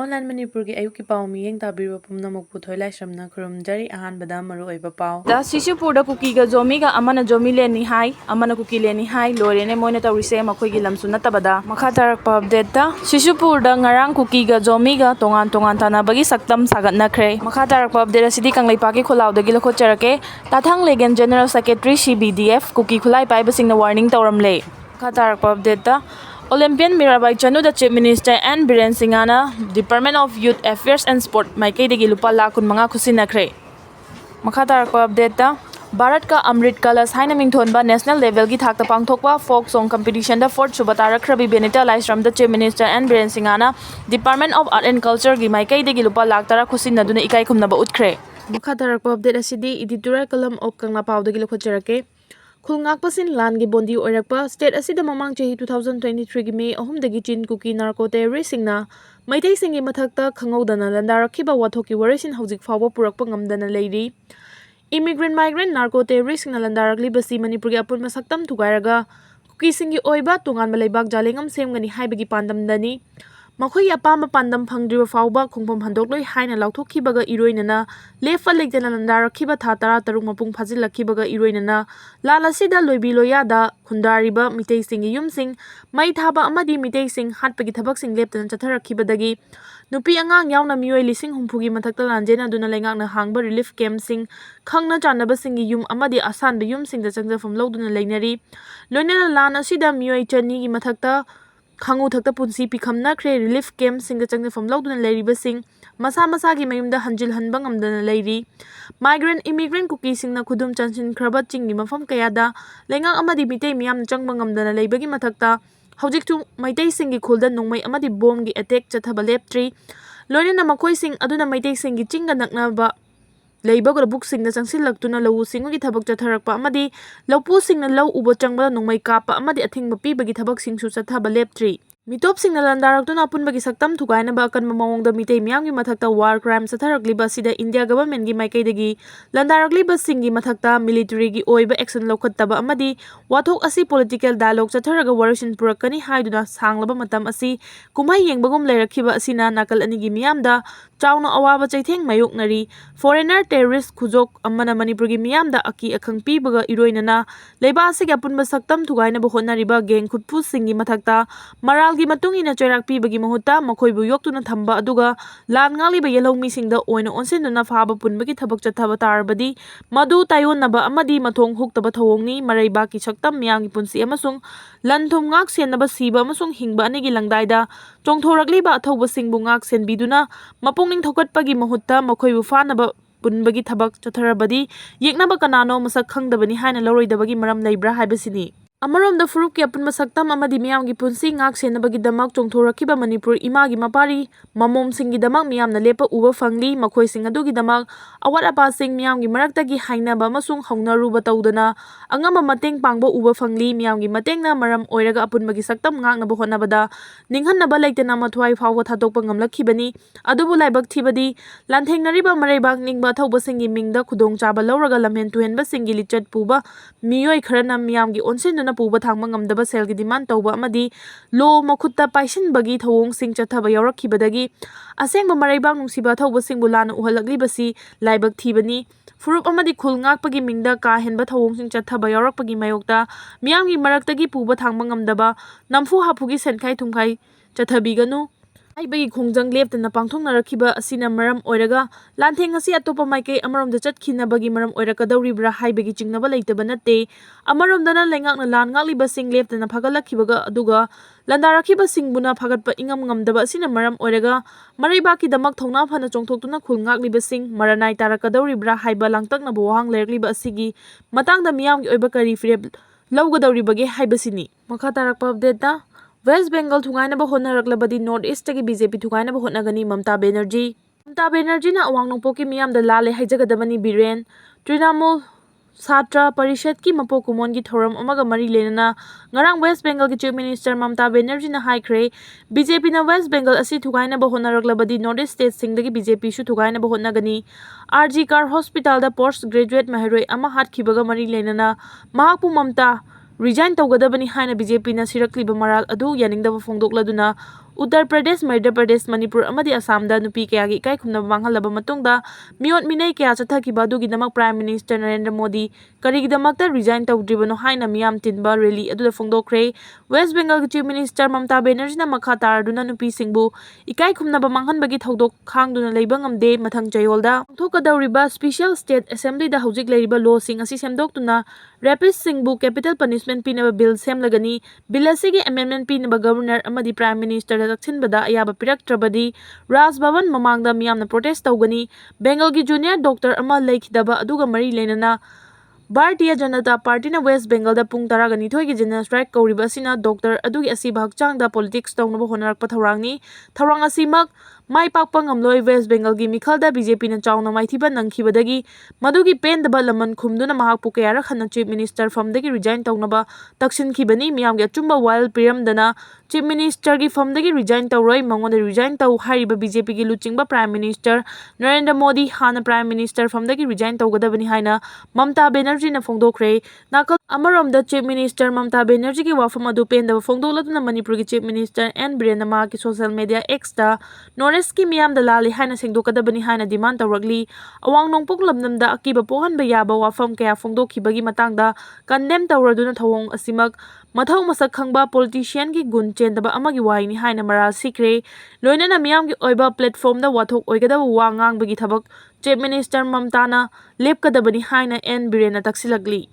Online Manipuri ayuki pau miyeng tabiro pumnamok puthoi laisramna khurumjari ahanbada maruoiba pau. Da Sisupurda Kuki Zomiga Amana Zomiland Hai, Amana Kukiland Hai, Lorene Moneta Rise Makoigi Lamsuna Tabada, Makatarak update da Sisupurda Ngarang Kuki Zomiga, Tongan Tanabagi Saktam Sagat Nakre, Makatarak update City Kanglipaki Kolau the Gilako Cherake, Tatang Legan General Secretary CBDF, Kuki Kulai Pibasing the warning Tauramle. Makatarak update da Olympian Mirabai Chanu, the Chief Minister, and Biren Singana, Department of Youth Affairs and Sport, Maike de Gilupa Lakun Manga Kusinakre. Makatarak update da Bharat ka Amrit Kalas Haina Mingthonba National Level ki thakta pangthokpa folk song competition da 4th Subatarak Rabi Benita Laisram the Chief Minister and Biren Singana, Department of Art and Culture gi Maike de Gilupa Laktara Kusinaduna Ikai Kumnaba Utkre. Makatarak update asidi editorial column of Kanglapau de Gilukocherake. Khulngakpasin Langi Bondi Oirakpa State Asida Mamang Chehi 2023 gi May Ahumdagi Chin Kuki narco terrorist singna Maitai Singi Mathakta Khangodana Landarakiba Wathoki Warisin Hauzik Fawba Purakpa Ngamdana Lady Immigrant Migrant narco terrorist singna Landarakli Basi Manipuri Apun Masaktam Tugairaga Kuki Singi Oiba Tungan Malaybak Jalingam Semgani Haibagi Pandamdani Makhoi apama pandam phangdriba fawba khongphom handokloi haina lauthokhibaga iroinana lefa lektena landarakhiba tha 13 mapung phajilakhibaga iroinana lalasida loibi loyada khundariba mitei singi yumsing mai thaba amadi mitei sing hatpagi thabak sing leptana chatharakhibadagi nupi angang yauna mioi lising humpugi mathakta lanjena duna lengakna hangba relief camp sing khangna chanaba singi yum amadi asanba yum sing da changjafam loduna leinari loinana lan asida mioi chani gi mathakta Khangu Thakta Punsi Pikhamna Kre Relief Camp Sing the Changna from Loudun Lady Sing, Masa Masagi Mayumda Hanjil Hanbangam the lady, Migrant Immigrant Cookie Sing na Kudum Chanchin Krabat Chingi Mafam Kayada, Lengang Amadi Mite Miam Changbangam the Labagi Matakta, Hojik to Maite Singi Kulda Nungmay Amadi Bomgi attack Chatabalep tree, Lorin Namakoi Sing Aduna Maite Singi Chinga Naknaba. Labor book sing the Sansil Laktuna Low Sing with Tabak Chatarapa Amadi, Lopu sing the low Ubo Changba no make up Amadi a thing but people get tabak sing Susataba lep tree. Mitop sing the Landarakuna Punbagi Saktam to Gaina Bakan Mamong the Mite Miangi Matakta war crimes Satarakli Basi the India government gi Maikadegi, Landarakli Basingi Matakta military gi Oiba action Lokataba Amadi, Watok Asi political dialogue Sataraga Warishin Purakani Haiduna Sanglaba Matam Asi, Kumai Yang Bagum Lerakiba Asina Nakal Anigi Miamda, Chowna Awaba Chaiteng Mayuk Nari, foreigner terrorist Kuzok Amana Manipuri Miamda Aki Akang Pibaga Iroinana, Lebasi Gapun Basaktam to Gaina Bohona Riba Gang Kutpu Singi Matakta, Maral Matungi na Chorak Pibagi Mahuta, Makoibu Yokuna Tamba Aduga, Lan Ngali by Yellow missing the Oino Onsen na Faba Punbaki Tabak Chatavatar Badi, Madu Tayon Naba Amadi Matong Hook Tabatawongi, Maribaki Saktam Miangi Punsi Amasung, Lantum Ngak Sen Naba Siba Masung Hingba Nigi Langdaida, Jongtoragli ba Toba Sing Bungak Sen Biduna, Mapunging Tokat Pagi Mahuta, Makoibu Fanaba Punbagi Tabak Chatarabadi, Yeknaba Kanano Masak Hang the Bani Haina Lori the Bagi Maram Libra Habasini. Amarom the Furuk Yapun Masaktam Amadi Miam Gipunsi Ngak Senabagi Damak Jongtorakiba Manipur Imagi Mapari, Mamom Singi Damak Miam the Lepa Uba Fangli, Makoi Singadugi Damak, Awat Apa Sing Miam Gimaratagi Haina Bamasung Hongna Ruba Taudana, Angama Mateng Pangbo Uba Fangli, Miam Gimateng na Maram Oiraga Apun Magisaktam Ngak Nabohonabada, Ninghan Nabalek the Namatwai Fawa Tatopangam Lakibani, Adubu Laibak Tibadi, Lanteng Nariba Marebak Ningba Tauba Singi Mingda Kudong Chaba Lauraga Lamen to Henba Singi Lichet Puba, Mioi Karana Miam Gi Onsen Puba Tangmangam the Baselgi demand Toba Amadi, Lo Makuta Paishin Bagi Tong Sing Chataba Yoraki Badagi, Aseng Maribang Siba Toba Singulan Uhalagli Basi, Laibak Tibani, Furup Amadi Kulngak Pagi Minda Ka Henba Tong Sing Chataba Yorakpagi Mayokta, Miangi Maraktagi Puba Tangmangam Daba, Namfu Hapugi Senkai Tungkai, Chatabiganu. Bagi Kongjang left na Pangthong Narakiba Asina Maram Oiraga, Lanteng Asi Atopa Maike Amarom the Chatkina Bagi Maram Oiraka Ribra High Bagi Chingnaba later Banate, Amarom Dana Lengak na Lan Ngali Basing left na Pagalakibaga Aduga, Landarakiba Singbuna Pagat Ingam Daba Asina Maram Oiraga, Maribaki the Maktona Pana Chongtokuna Kulngak Libasing, Maranai Taraka Ribra High Balangtak na Bohang Lerliba Asigi, Matang the Miam Oibakari Freb, Lauga Ribagi Haibasini, Makatarak Pavdeta. West Bengal Tungaina Bahonaraklabadi North East ki BJP Tungaina Bahonagani Mamta Banerjee. Mamta Banerjee na awang nungpoki Miam the Lale Haijagadabani Biren. Trinamool Satra Parishad ki Mapokumon ki Thoram Omaga Mari Lenana. Ngarang West Bengal ki Chief Minister Mamta Banerjee na High Cray. BJP na West Bengal asi Tungaina Bahonaraklabadi North East State Singdagi BJP shu Tungaina Bahonagani. RG Car Hospital da Postgraduate Maharoi Ama Hat Kibaga Mari Lenana. Mahakpu Mamta Resign Togadabani Haina BJP na Sirakliba Maral Adu Yaningdaba Fongdokladuna Uttar Pradesh, Madhya Pradesh, Manipur amadi Assamda nupi kayagi ikaikkhumnaba manghalaba matungda miyot minai kaya chathakiba adugidamak Prime Minister Narendra Modi karigidamakta resign tawdribano haina miyam tinba rally aduda phongdokre. West Bengal Chief Minister Mamata Banerjee na makha taraduna nupi singbu ikaikkhumnaba manghanbagi thodok khangduna leiba ngamde mathang chayolda thokadauriba Special State Assembly da hojik leiriba law sing asi semdoktuna rapist singbu capital punishment pinaba bill semlagani. Bill asigi amendment pinaba Governor amadi Prime Minister Taksinbada ayaba piraktrabadi Raj Bhavan mamangda miyamna protest tawgani. Bengal gi junior doctor ama leikhidaba aduga mari lenana Bharatiya Janata Party na West Bengal da pung 12 gi general strike kauriba asina doctor adugi asiba hakchangda politics tawnaba honarakpa thawrangni. Thawrang asimak mai pakpa ngamloi West Bengal gi mikhalda BJP na chawna maithiba nangkhibadagi madugi pendaba laman khumduna mahakpu kayara khana Chief Minister famdagi resign tawnaba taksinkhibani. Miyamgi achumba while piramdana Chief Minister gi famdagi resign tawroi mangonda resign taw hariba BJP gi luchingba Prime Minister Narendra Modi hana Prime Minister famdagi resign tawgadabani haina Mamata Banerjee na phongdokre. Nakal amaromda Chief Minister Mamata Banerjee gi wafam adu pendaba phongdokladuna Manipur gi Chief Minister N Biren ma ki social media X ta Northeast ki miyam da lali haina sengdokadabani haina demand tawrakli. Awang nongpok lamnamda akiba pohanba yaba wafam kaya phongdokhibagi matangda condemn tawraduna thawong asimak mathau masak khangba politician ki gun chendaba amagi waini haina maral sikre. Loinana miyam gi oiba platform da wathok oigadaba wa ngangbagi thabak Chief Minister Mamata na lepkadabani haina N Biren na taksilagli.